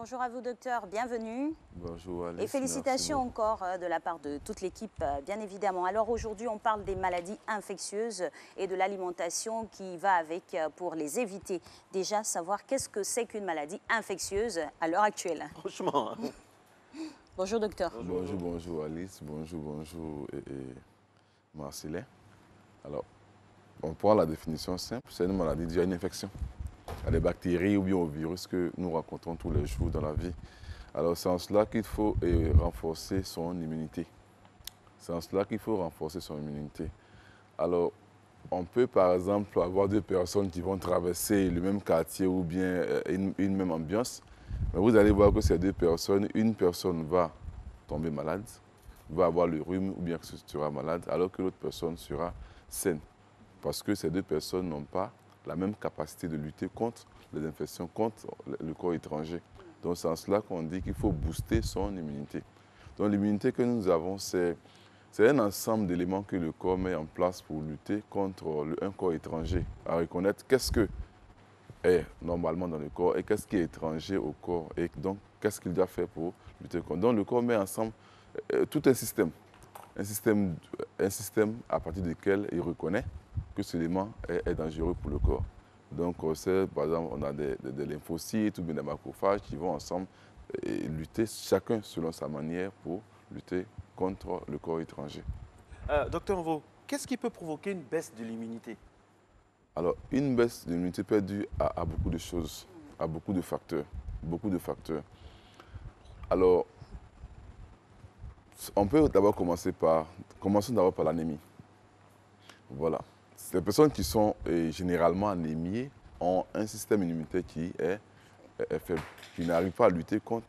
Bonjour à vous, docteur. Bienvenue. Bonjour Alice. Et félicitations encore de la part de toute l'équipe, bien évidemment. Alors aujourd'hui, on parle des maladies infectieuses et de l'alimentation qui va avec pour les éviter. Déjà, savoir qu'est-ce que c'est qu'une maladie infectieuse à l'heure actuelle. Franchement. Bonjour, docteur. Bonjour Alice. Bonjour Marcelin. Alors, on prend la définition simple. C'est une maladie due à une infection. À des bactéries ou bien aux virus que nous rencontrons tous les jours dans la vie. Alors, c'est en cela qu'il faut renforcer son immunité. C'est en cela qu'il faut renforcer son immunité. Alors, on peut par exemple avoir deux personnes qui vont traverser le même quartier ou bien une même ambiance. Mais vous allez voir que ces deux personnes, une personne va tomber malade, va avoir le rhume ou bien sera malade, alors que l'autre personne sera saine. Parce que ces deux personnes n'ont pas la même capacité de lutter contre les infections, contre le corps étranger. Donc c'est en cela qu'on dit qu'il faut booster son immunité. Donc l'immunité que nous avons, c'est un ensemble d'éléments que le corps met en place pour lutter contre un corps étranger, à reconnaître qu'est-ce que est normalement dans le corps et qu'est-ce qui est étranger au corps et donc qu'est-ce qu'il doit faire pour lutter contre. Donc le corps met ensemble tout un système à partir duquel il reconnaît que cet élément est dangereux pour le corps. Donc, par exemple, on a des lymphocytes ou bien des macrophages qui vont ensemble lutter, chacun selon sa manière, pour lutter contre le corps étranger. Docteur Nvo, qu'est-ce qui peut provoquer une baisse de l'immunité? Alors, une baisse de l'immunité peut être due à beaucoup de choses, à beaucoup de facteurs. Alors, on peut d'abord commencer par l'anémie. Voilà. Les personnes qui sont généralement anémiées ont un système immunitaire qui est faible, qui n'arrive pas à lutter contre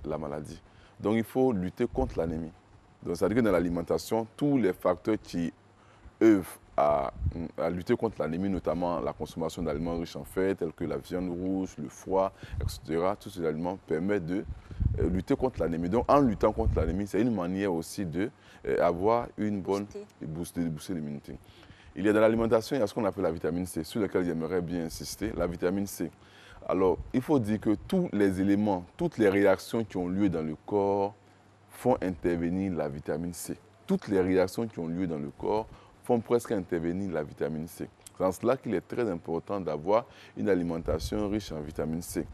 la maladie. Donc il faut lutter contre l'anémie. Donc ça veut dire que dans l'alimentation, tous les facteurs qui œuvrent à lutter contre l'anémie, notamment la consommation d'aliments riches en fer, tels que la viande rouge, le foie, etc., tous ces aliments permettent de lutter contre l'anémie. Donc en luttant contre l'anémie, c'est une manière aussi d'avoir une bonne booster l'immunité. Il y a dans l'alimentation, il y a ce qu'on appelle la vitamine C, sur laquelle j'aimerais bien insister, la vitamine C. Alors, il faut dire que tous les éléments, toutes les réactions qui ont lieu dans le corps font intervenir la vitamine C. Toutes les réactions qui ont lieu dans le corps font presque intervenir la vitamine C. C'est en cela qu'il est très important d'avoir une alimentation riche en vitamine C.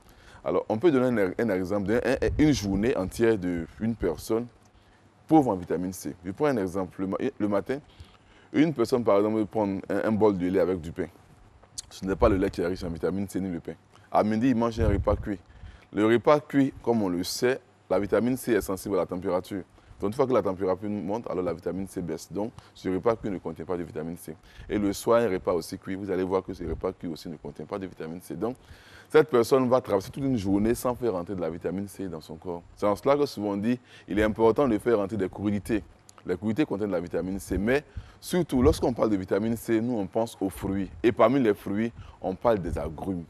Alors, on peut donner un exemple d'une journée entière d'une personne pauvre en vitamine C. Je prends un exemple. Le matin, une personne, par exemple, prend un bol de lait avec du pain. Ce n'est pas le lait qui est riche en vitamine C ni le pain. À midi, il mange un repas cuit. Le repas cuit, comme on le sait, la vitamine C est sensible à la température. Donc, une fois que la température monte, alors la vitamine C baisse. Donc, ce repas cuit ne contient pas de vitamine C. Et le soir, un repas aussi cuit, vous allez voir que ce repas cuit aussi ne contient pas de vitamine C. Donc, cette personne va traverser toute une journée sans faire rentrer de la vitamine C dans son corps. C'est en cela que souvent on dit qu'il est important de faire rentrer des crudités. Les crudités contiennent de la vitamine C, mais surtout, lorsqu'on parle de vitamine C, nous, on pense aux fruits. Et parmi les fruits, on parle des agrumes.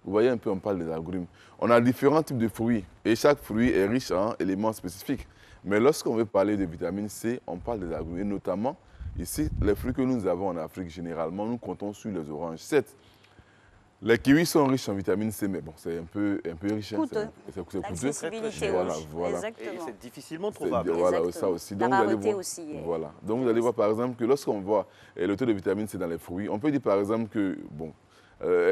Vous voyez un peu, on parle des agrumes. On a différents types de fruits, et chaque fruit est riche en éléments spécifiques. Mais lorsqu'on veut parler de vitamine C, on parle des agrumes. Et notamment, ici, les fruits que nous avons en Afrique, généralement, nous comptons sur les oranges. Certes, les kiwis sont riches en vitamine C, mais bon, c'est un peu riche. Coûteux. C'est coûteux. L'accessibilité, voilà. Exactement. Et c'est difficilement trouvable. Voilà, ça aussi. Donc, la rareté aussi. Voilà. Donc, vous allez voir, par exemple, que lorsqu'on voit le taux de vitamine C dans les fruits, on peut dire, par exemple, que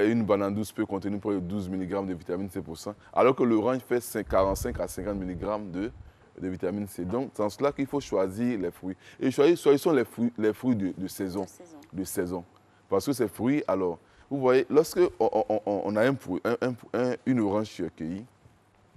une banane douce peut contenir près de 12 mg de vitamine C pour cent, alors que l'orange fait 45 à 50 mg de vitamine C. Donc, c'est en cela qu'il faut choisir les fruits. Et choisissons les fruits de saison. De saison. Parce que ces fruits, alors, vous voyez, lorsque on a une orange qui est cueillie,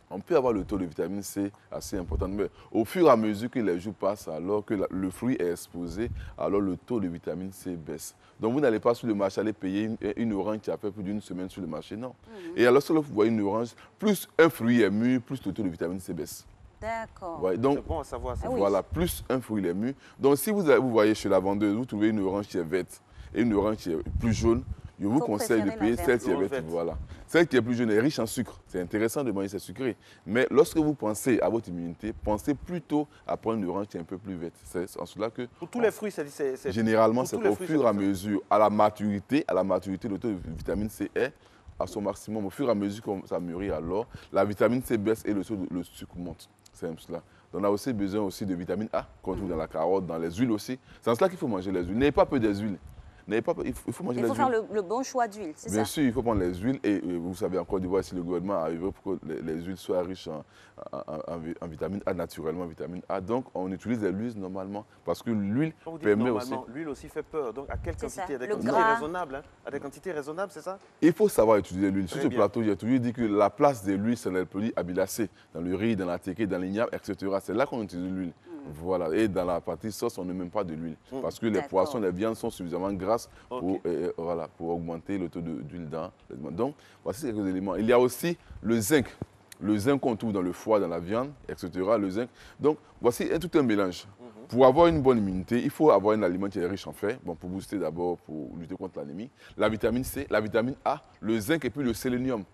on peut avoir le taux de vitamine C assez important. Mais au fur et à mesure que les jours passent, alors que le fruit est exposé, alors le taux de vitamine C baisse. Donc vous n'allez pas sur le marché aller payer une orange qui a fait plus d'une semaine sur le marché, non. Et alors, lorsque vous voyez une orange, plus un fruit est mûr, plus le taux de vitamine C baisse. D'accord. Ouais, c'est bon à savoir. Voilà, plus un fruit est mûr. Donc si vous voyez chez la vendeuse, vous trouvez une orange qui est verte et une orange qui est plus jaune, je vous conseille de payer celle qui est verte. Voilà. Celle qui est plus jaune est riche en sucre. C'est intéressant de manger ces sucrés. Mais lorsque vous pensez à votre immunité, pensez plutôt à prendre une orange qui est un peu plus verte. C'est en cela que... Pour tous les fruits, c'est... Généralement, c'est qu'au fur et à mesure, à la maturité, le taux de vitamine C est à son maximum. Au fur et à mesure que ça mûrit, alors la vitamine C baisse et le sucre monte. C'est un cela. Donc, on a aussi besoin aussi de vitamine A qu'on trouve dans la carotte, dans les huiles aussi. C'est en cela qu'il faut manger les huiles. N'ayez pas peur des huiles. Il faut manger les huiles. Il faut faire le bon choix d'huile, c'est ça? Bien sûr, il faut prendre les huiles. Et vous savez, en Côte d'Ivoire, si le gouvernement a œuvré pour que les huiles soient riches en vitamine A, naturellement, vitamine A. Donc, on utilise les huiles normalement parce que l'huile permet aussi... L'huile aussi fait peur. Donc, à quelle quantité? À des le quantités gras. raisonnables. Hein? À des quantités raisonnables, c'est ça? Il faut savoir utiliser l'huile. Sur Très ce bien. plateau, j'ai toujours dit que la place de l'huile, c'est dans les produits amylacés, dans le riz, dans la téquée, dans l'igname, etc. C'est là qu'on utilise l'huile. Voilà. Et dans la partie sauce, on ne met même pas de l'huile. Parce que les D'accord. poissons, les viandes sont suffisamment grasses pour, Ok. voilà, pour augmenter le taux d'huile dans les aliments. Donc, voici quelques éléments. Il y a aussi le zinc. Le zinc qu'on trouve dans le foie, dans la viande, etc. Le zinc. Donc, voici tout un mélange. Pour avoir une bonne immunité, il faut avoir un aliment qui est riche en fer. Bon, pour booster d'abord, pour lutter contre l'anémie. La vitamine C, la vitamine A, le zinc et puis le sélénium.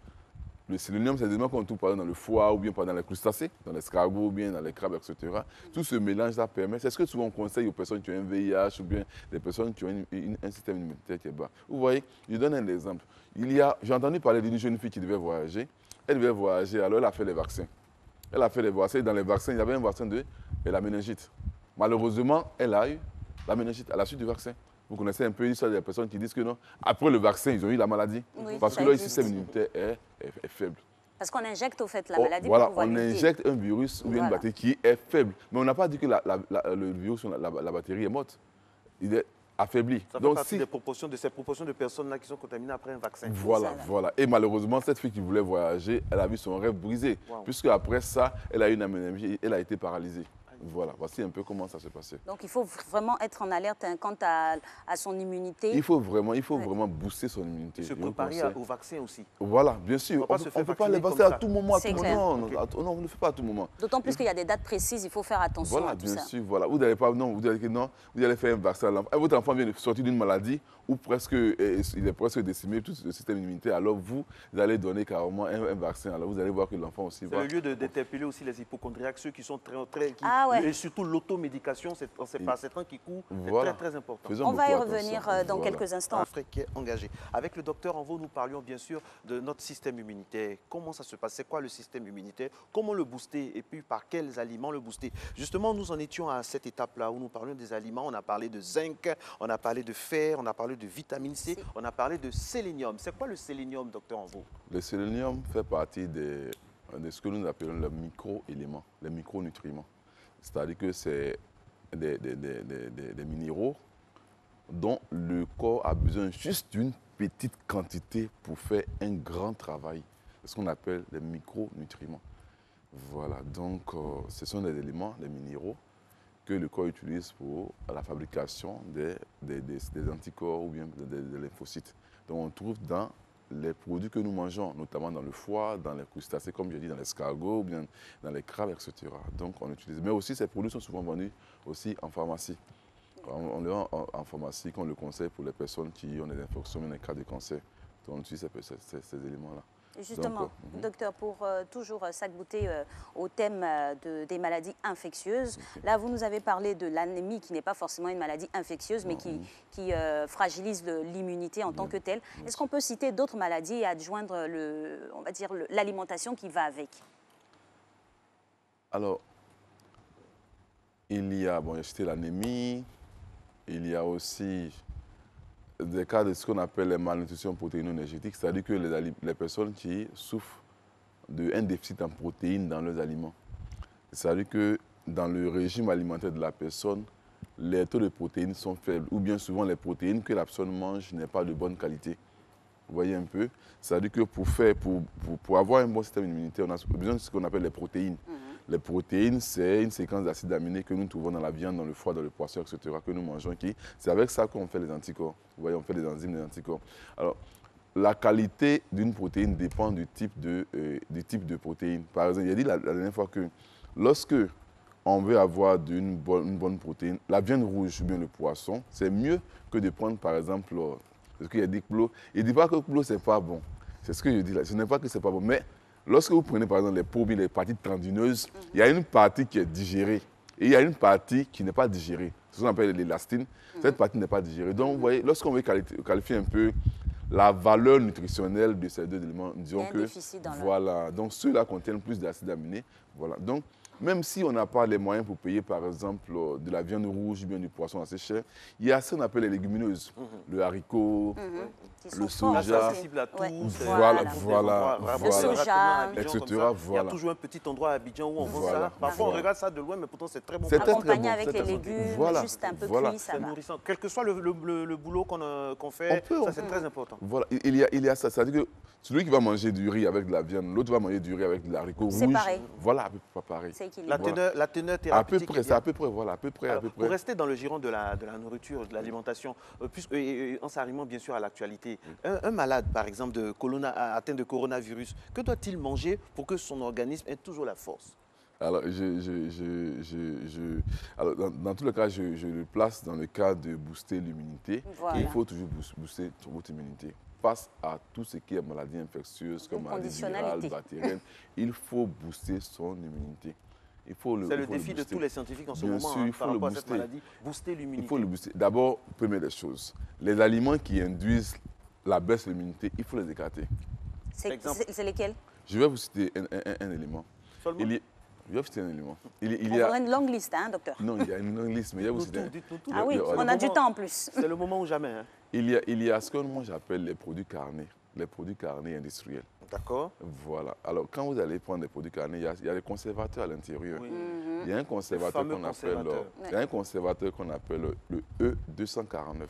Le sélénium, c'est des éléments qu'on trouve par exemple dans le foie ou bien dans les crustacés, dans l'escargot ou bien dans les crabes, etc. Tout ce mélange-là permet, c'est ce que souvent on conseille aux personnes qui ont un VIH ou bien des personnes qui ont un système immunitaire qui est bas. Vous voyez, je donne un exemple. J'ai entendu parler d'une jeune fille qui devait voyager. Elle devait voyager, alors elle a fait les vaccins. Elle a fait les vaccins. Dans les vaccins, il y avait un vaccin de la méningite. Malheureusement, elle a eu la méningite à la suite du vaccin. Vous connaissez un peu l'histoire des personnes qui disent que non, après le vaccin, ils ont eu la maladie. Oui, parce ça que leur existe. système immunitaire est faible. Parce qu'on injecte au fait la maladie Voilà, pour pouvoir on lutter. injecte un virus ou bien une Voilà. bactérie qui est faible. Mais on n'a pas dit que le virus, la bactérie est morte. Il est affaibli. Ça fait Donc, partie de ces proportions de personnes-là qui sont contaminées après un vaccin. Voilà, C'est ça, là. voilà. Et malheureusement, cette fille qui voulait voyager, elle a vu son rêve brisé. Wow. Puisque après ça, elle a eu une anémie et elle a été paralysée. Voilà, voici un peu comment ça s'est passé. Donc il faut vraiment être en alerte quant à son immunité. Il faut vraiment booster son immunité. Et se Je vous préparer conseille. au vaccin aussi. Voilà, bien sûr. On va pas se faire ne peut pas les vacciner vacciner comme à ça. tout moment. C'est clair. Non, Ok. non, on ne le fait pas à tout moment. D'autant plus qu'il y a des dates précises, il faut faire attention Voilà, à tout bien ça. sûr, voilà. Vous n'allez pas, non, vous allez faire un vaccin à l'enfant. Votre enfant vient de sortir d'une maladie où il est presque décimé, tout le système immunitaire. Alors vous allez donner carrément un vaccin. Alors vous allez voir que l'enfant aussi C'est va... le lieu d'interpeller aussi les hypochondriaques, ceux qui sont très Ah ouais. et surtout l'automédication, c'est par ces temps qui courent, c'est Voilà. très important. Faisons On va y beaucoup revenir attention. dans Voilà. quelques instants. Afrique qui est engagé. Avec le docteur Envo, nous parlions bien sûr de notre système immunitaire. Comment ça se passe? C'est quoi le système immunitaire? Comment le booster? Et puis par quels aliments le booster? Justement, nous en étions à cette étape-là où nous parlions des aliments. On a parlé de zinc, on a parlé de fer, on a parlé de vitamine C, on a parlé de sélénium. C'est quoi le sélénium, docteur Envo? Le sélénium fait partie de ce que nous appelons les micro-éléments, les micronutriments. C'est-à-dire que c'est des minéraux dont le corps a besoin juste d'une petite quantité pour faire un grand travail. C'est ce qu'on appelle les micronutriments. Voilà, donc ce sont des éléments, les minéraux, que le corps utilise pour la fabrication des anticorps ou bien des lymphocytes. Donc on trouve dans les produits que nous mangeons, notamment dans le foie, dans les crustacés, comme je dis, dans l'escargot, ou bien dans les crabes, etc. Donc on utilise. Mais aussi ces produits sont souvent vendus aussi en pharmacie. On le vend en pharmacie, qu'on le conseille pour les personnes qui ont des infections, des cas de cancer. Donc on utilise ces éléments-là. Justement, Donc, docteur, pour toujours s'agouter au thème des maladies infectieuses, là, vous nous avez parlé de l'anémie qui n'est pas forcément une maladie infectieuse, mais qui fragilise l'immunité en tant que telle. Est-ce qu'on peut citer d'autres maladies et adjoindre, on va dire, l'alimentation qui va avec? Alors, il y a cité l'anémie, il y a aussi des cas de ce qu'on appelle les malnutrition protéino-énergétique, c'est-à-dire que les personnes qui souffrent d'un déficit en protéines dans leurs aliments. C'est-à-dire que dans le régime alimentaire de la personne, les taux de protéines sont faibles, ou bien souvent les protéines que la personne mange n'est pas de bonne qualité. Vous voyez un peu? C'est-à-dire que pour avoir un bon système immunitaire, on a besoin de ce qu'on appelle les protéines. Les protéines, c'est une séquence d'acides aminés que nous trouvons dans la viande, dans le foie, dans le poisson, etc., que nous mangeons. C'est avec ça qu'on fait les anticorps. Vous voyez, on fait des enzymes, des anticorps. Alors, la qualité d'une protéine dépend du type de protéine. Par exemple, il a dit la dernière fois que lorsque on veut avoir une bonne protéine, la viande rouge ou bien le poisson, c'est mieux que de prendre, par exemple, parce qu'il y a des clos. Il ne dit pas que le clos, ce n'est pas bon. C'est ce que je dis là. Ce n'est pas que ce n'est pas bon. Mais lorsque vous prenez, par exemple, les peaux, les parties tendineuses, il y a une partie qui est digérée et il y a une partie qui n'est pas digérée. C'est ce qu'on appelle l'élastine. Cette partie n'est pas digérée. Donc, vous voyez, lorsqu'on veut qualifier un peu la valeur nutritionnelle de ces deux éléments, disons un que déficit dans voilà, donc ceux-là contiennent plus d'acides aminés. Voilà. Donc, même si on n'a pas les moyens pour payer, par exemple, de la viande rouge ou bien du poisson assez cher, il y a ce qu'on appelle les légumineuses. Le haricot, le soja, accessible à tous. Ouais. Voilà, Le soja, etc. Il y a Voilà. toujours un petit endroit à Abidjan où on vend Voilà. ça. Parfois, on Voilà. regarde ça de loin, mais pourtant, c'est très bon. C'est très, accompagné bon, avec c'est les très bon. légumes, Voilà. juste un peu Voilà. cuit, ça C'est va. nourrissant. Quel que soit le boulot qu'on fait, ça, c'est très important. Voilà, il y a ça. C'est-à-dire que celui qui va manger du riz avec de la viande, l'autre va manger du riz avec de l'haricot rouge. C'est pareil. Voilà, à peu près pareil. C'est équilibré. La teneur À peu thérapeutique. près, c'est à peu près, voilà, à peu près, Alors, pour rester dans le giron de la nourriture, de l'alimentation, en s'arrimant bien sûr à l'actualité, un malade, par exemple, atteint de coronavirus, que doit-il manger pour que son organisme ait toujours la force? Alors, alors dans tous les cas, je le place dans le cas de booster l'immunité. Voilà. Il faut toujours booster votre immunité. Face à tout ce qui est maladie infectieuse, comme maladie virale, bactérienne, il faut booster son immunité. C'est le défi de tous les scientifiques en ce Bien moment, sûr, par rapport à cette maladie, booster l'immunité. Il faut le booster. D'abord, première des choses, les aliments qui induisent la baisse de l'immunité, il faut les écarter. C'est lesquels? Je vais vous citer un élément. Seulement? Je vais vous citer un élément. On aura une longue liste, hein, docteur? Non, il y a une longue liste, mais il y a vous citer Dites-nous tout. Ah oui, on a du temps en plus. C'est le moment ou jamais. Hein. il y a ce que moi j'appelle les produits carnés, les produits carnés industriels. D'accord. Voilà. Alors, quand vous allez prendre des produits carnés, il y a des conservateurs à l'intérieur. Oui. Il y a un conservateur fameux qu'on appelle, conservateur. il y a un conservateur qu'on appelle le E249.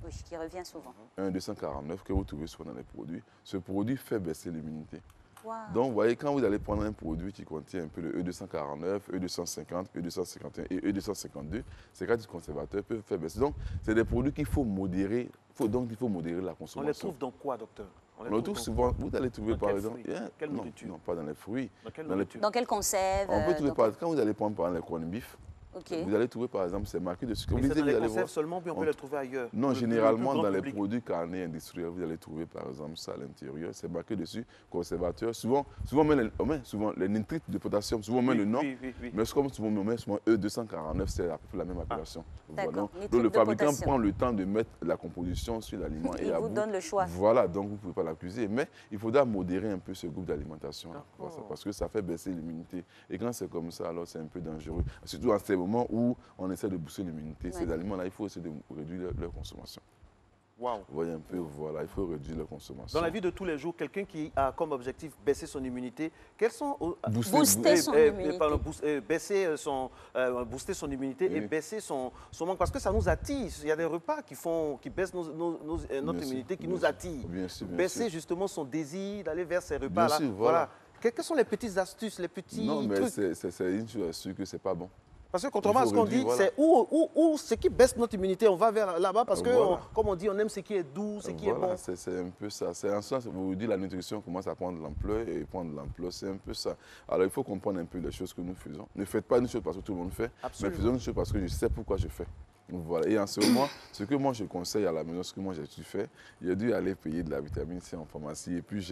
Oui, qui revient souvent. Un 249 que vous trouvez souvent dans les produits. Ce produit fait baisser l'immunité. Wow. Donc, vous voyez, quand vous allez prendre un produit qui contient un peu le E249, E250, E251 et E252, ces quatre conservateurs peuvent faire baisser. Donc, c'est des produits qu'il faut modérer. Donc, il faut modérer la consommation. On les trouve dans quoi, docteur? On les trouve souvent, vous allez trouver par exemple... Quelle nourriture? Non, pas dans les fruits. Dans quelle nourriture? Dans quelle conserve? On peut trouver, quand vous allez prendre par exemple les corned beef, Ok. vous allez trouver par exemple, c'est marqué dessus. Mais c'est dans vous les allez conserves voir. seulement, puis on peut les trouver ailleurs. Non, Le généralement plus grand dans les public. produits carnés industriels, vous allez trouver par exemple ça à l'intérieur. C'est marqué dessus, conservateur. Souvent les nitrites de potassium, souvent on met le nom. Oui. Mais c'est comme souvent on met souvent E249, c'est à peu près la même appellation. D'accord, Voilà. nitrite Donc le de fabricant potassium. prend le temps de mettre la composition sur l'aliment et Il à vous donne le choix. Voilà, donc vous ne pouvez pas l'accuser. Mais il faudra modérer un peu ce groupe d'alimentation D'accord. parce que ça fait baisser l'immunité. Et quand c'est comme ça, alors c'est un peu dangereux. Surtout à ces moments où on essaie de booster l'immunité. Ces aliments-là, il faut essayer de réduire leur consommation. Waouh. Vous voyez un peu, voilà, il faut réduire leur consommation. Dans la vie de tous les jours, quelqu'un qui a comme objectif baisser son immunité, quels sont... Booster son immunité. Booster son immunité et Oui. baisser son manque. Parce que ça nous attire. Il y a des repas qui baissent notre immunité, qui nous attirent. Bien sûr, bien Baisser sûr. justement son désir d'aller vers ces repas-là. sûr, voilà. Quelles sont les petites astuces, les petits Non, mais trucs? c'est une chose sûre que c'est pas bon. Parce que contrairement à Il ce faut qu'on dit, réduire, voilà. c'est où ce qui baisse notre immunité, on va vers là-bas parce que, Voilà. comme on dit, on aime ce qui est doux, ce qui est Voilà, bon. c'est un peu ça. C'est en sens, vous dites la nutrition commence à prendre de l'ampleur et prendre de l'ampleur, c'est un peu ça. Alors il faut comprendre un peu les choses que nous faisons. Ne faites pas une chose parce que tout le monde fait, Absolument. mais faisons une chose parce que je sais pourquoi je fais. Voilà. Et en ce moment, ce que moi je conseille à la maison, ce que moi j'ai fait, j'ai dû aller payer de la vitamine C en pharmacie et puis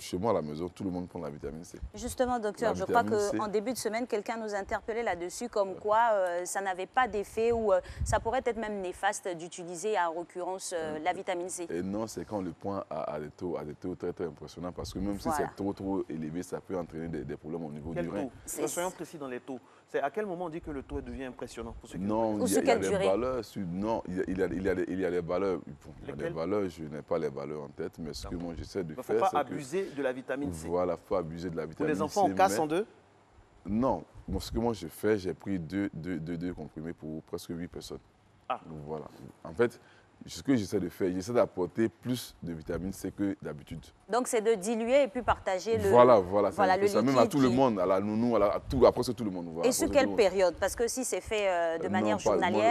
chez moi à la maison, tout le monde prend la vitamine C. Justement, docteur, La je crois vitamine C. qu'en début de semaine, quelqu'un nous interpellait là-dessus, comme quoi ça n'avait pas d'effet ou ça pourrait être même néfaste d'utiliser en l'occurrence la vitamine C. Et non, c'est quand on le prend à des taux très très impressionnants parce que même si Voilà. c'est trop élevé, ça peut entraîner des problèmes au niveau Quel du rein. taux? Soyons précis dans les taux. C'est à quel moment on dit que le taux devient impressionnant pour ceux qui Non, Ou il y sur a quelle des durée? valeurs. Non, il y a des valeurs. Bon, il y a des Lesquelles? valeurs, je n'ai pas les valeurs en tête, mais ce que moi j'essaie de Il ne faut faire, pas c'est abuser de la vitamine que... C. Voilà, il faut abuser de la Pour vitamine C. les enfants, on casse mais- en deux. Non, ce que moi je fais, j'ai pris deux comprimés pour presque 8 personnes. Ah. Donc, voilà. En fait, ce que j'essaie de faire, j'essaie d'apporter plus de vitamine C que d'habitude. Donc c'est de diluer et puis partager le, Voilà, c'est voilà, un peu le ça. Même à liquide tout le qui- monde, à la nounou, à tout, après c'est tout le monde. Voilà, Et sur après, c'est quelle tout le monde. période? Parce que si c'est fait de manière Non, pas- moi, journalière,